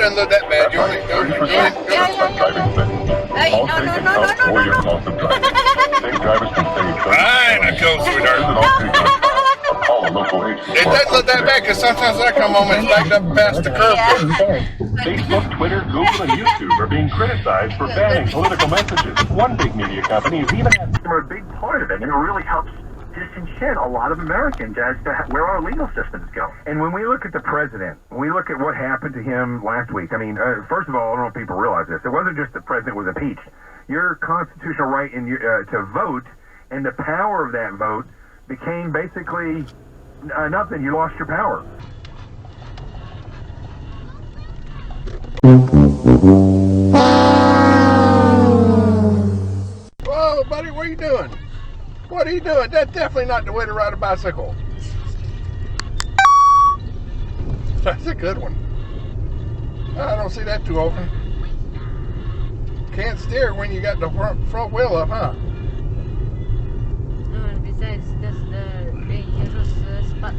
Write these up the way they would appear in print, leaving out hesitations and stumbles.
doesn't look that bad. You only go. Hey, no. Fine, I go, sweetheart. It doesn't look that bad because sometimes I come home and it's backed up past the curb. Facebook, Twitter, Google, and YouTube are being criticized for banning political messages. One big media company has even had a big part of it, and it really helps disenchant a lot of Americans as to where our legal systems go. And when we look at the president, when we look at what happened to him last week, I mean, first of all, I don't know if people realize this. It wasn't just the president was impeached. Your constitutional right to vote and the power of that vote became basically nothing. You lost your power. Whoa, buddy, what are you doing? What are you doing? That's definitely not the way to ride a bicycle. That's a good one. I don't see that too often. Can't steer when you got the front wheel up, huh? And besides, that's the dangerous spot.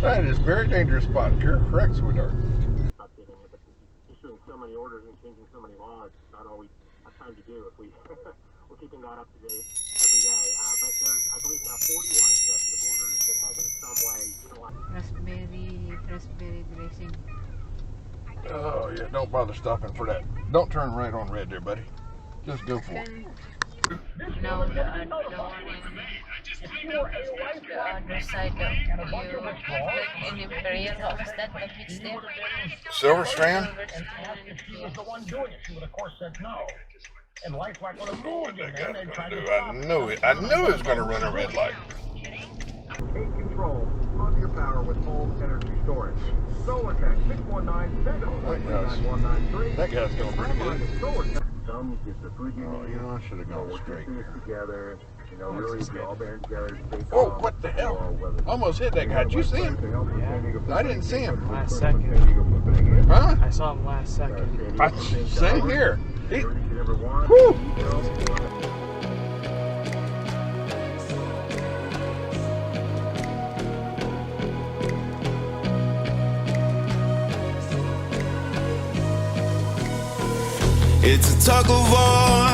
That is a very dangerous spot. You're correct, sweetheart. Issuing so many orders and changing so many laws, not all we have time to do if we're keeping that up to date every day. But there's, I believe, now 41 executive orders that have in some way raspberry dressing. Oh, yeah, don't bother stopping for that. Don't turn right on red there, buddy. Just go for it. No, the other side, you like in Imperial, what was that? What was there? Silver Strand? She was the one doing it. She would, of course, said no. And life like what a moon again, they tried to I knew it. I knew it was going to run a red light. Take control of your power with home energy storage. Solar Tech 619-703-9193. That guy's going pretty good. Some get the food you Oh, need. you know, I should have gone straight here. Together, you know, really all band together. Oh, what the hell? Almost hit that guy. Did you see him? Yeah. I didn't see him. Last second. Huh? I saw him last second. Same here. Whew. It's a tug of war,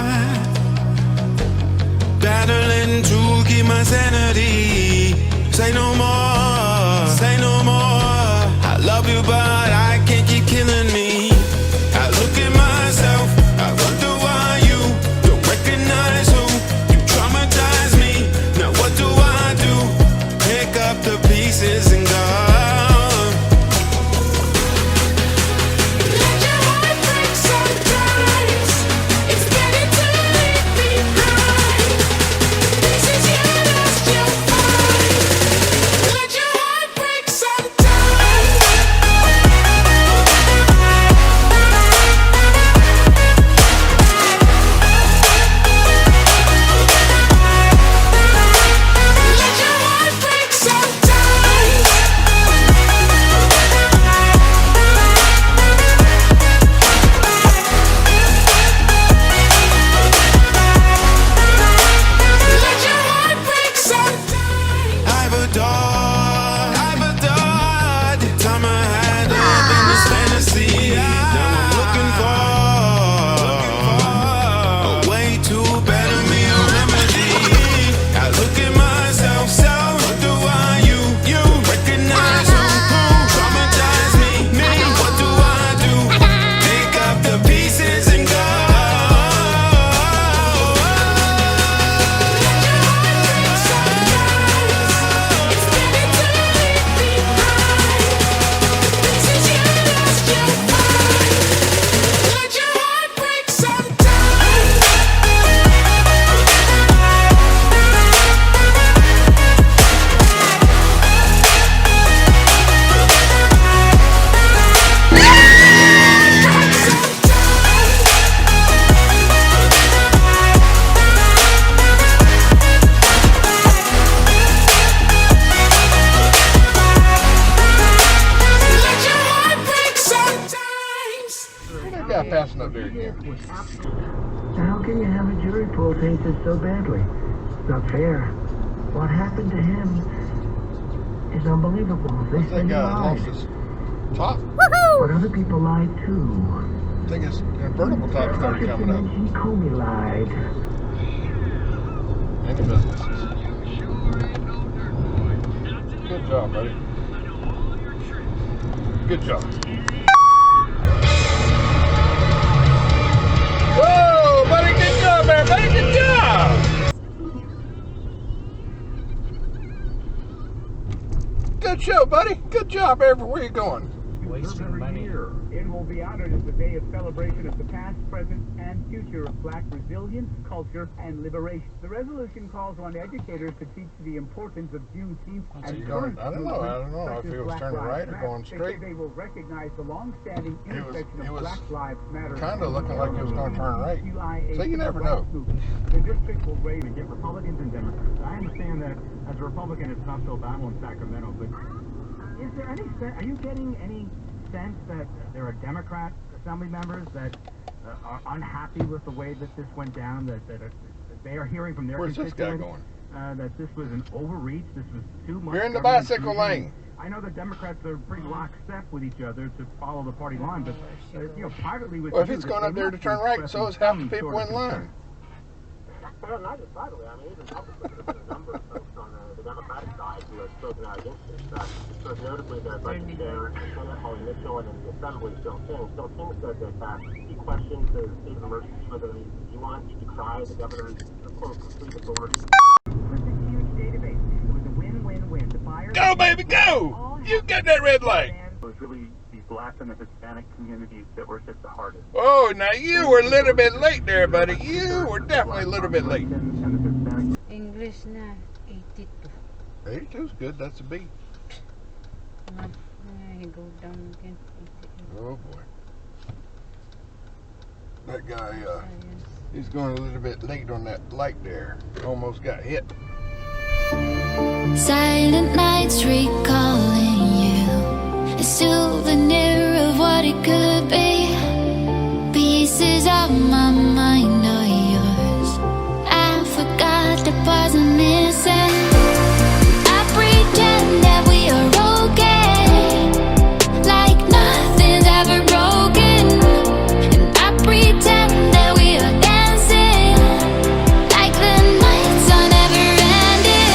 battling to keep my sanity. Say no more, say no more. I love you, but I can't keep killing me. I look at myself, I wonder why you don't recognize who you traumatize me. Now what do I do? Pick up the pieces and go. Passing up there again. How can you have a jury pool tainted so badly? It's not fair. What happened to him is unbelievable. What's that guy lost his top? Woohoo! But other people lied too. I think his convertible top started coming up. Comey lied. Any businesses. Good job, buddy. Good job. Whoa, buddy, good job, man, buddy, good job. Good show, buddy. Good job everywhere you're going. Wasting money. It will be honored as a day of celebration of the past, present, and future of black resilience, culture, and liberation. The resolution calls on educators to teach the importance of Juneteenth and current I don't know if he was turning right or going straight. They will recognize the long-standing intersection of Black Lives Matter. Kind of looking like he was going to turn right. So you never know. The district will raise to get Republicans and Democrats. I understand that as a Republican, it's not so battle in Sacramento, but is there any sense, are you getting any sense that there are Democrat assembly members that are unhappy with the way that this went down, that they are hearing from their Where's this guy constituents going? that this was an overreach, this was too much. You're in the government bicycle intrusion? lane. I know the Democrats are pretty lockstep with each other to follow the party line, but privately with Well, if you, he's they going up there to must turn be right, so is half the expressing people some in sort of line. Well, not just privately. I mean, even publicly, there's been a number of folks on the Democratic side who have spoken out against this. Most notably, the Budget Chair, Senate Holly Mitchell, and in the Assembly, Phil King. Phil King said that he questioned the state of emergency, whether you want to decry the governor's, quote, complete authority. It was a huge database. It was a win-win-win. The buyers... Go, baby, go! You get that red light. It was really the Black and the Hispanic communities that were hit the hardest. Oh, now you were a little bit late there, buddy. You were definitely a little bit late. English na 82. 82's good. That's a B. You go down again. 88. Oh, boy. That guy, he's going a little bit late on that light there. Almost got hit. Silent nights recalling you, a souvenir of what it could be. Pieces of my mind are yours. I forgot the parts I'm missing. I pretend that we are okay, like nothing's ever broken. And I pretend that we are dancing, like the nights are never ending.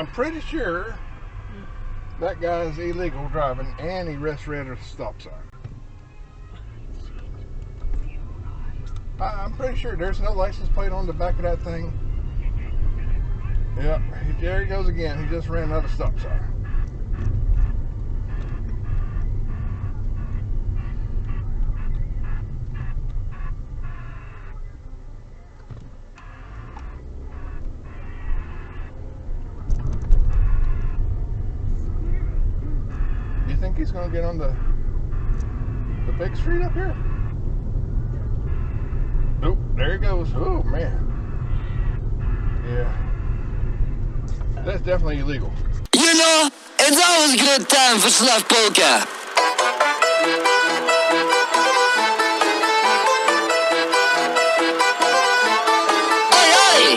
pretty sure that guy's illegal driving and he ran a stop sign. I'm pretty sure there's no license plate on the back of that thing. Yep, there he goes again. He just ran another stop sign. You think he's going to get on the big street up here? Nope, there he goes. Oh, man. Yeah. That's definitely illegal. You know, it's always a good time for Slav Polka. Oi, oi!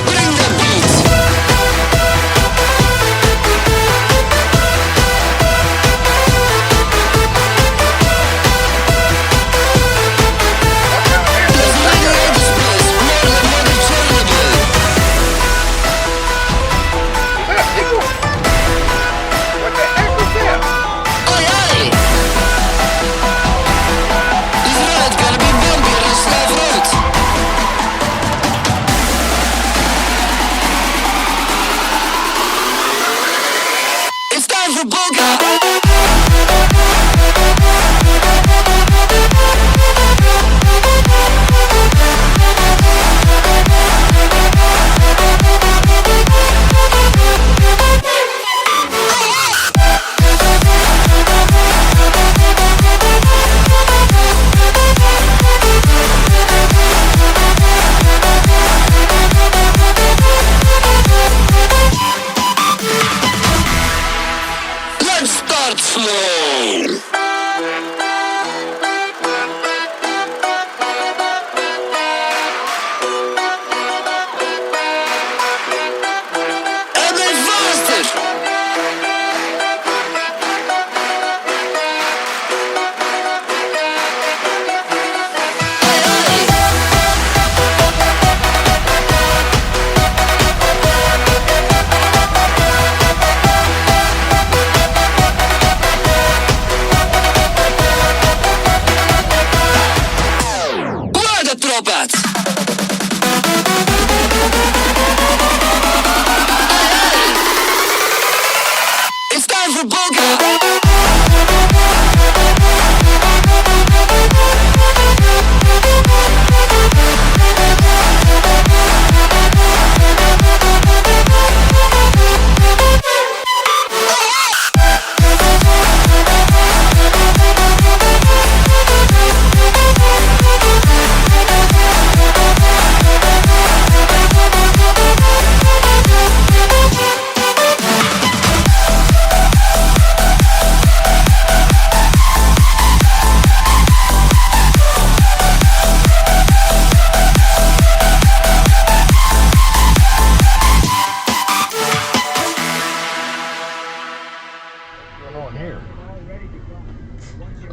Bring the beat.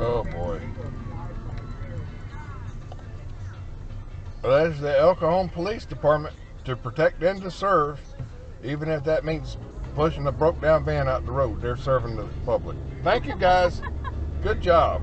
Oh boy. Well, that's the Cajon Police Department, to protect and to serve, even if that means pushing a broke down van out the road. They're serving the public. Thank you guys. Good job.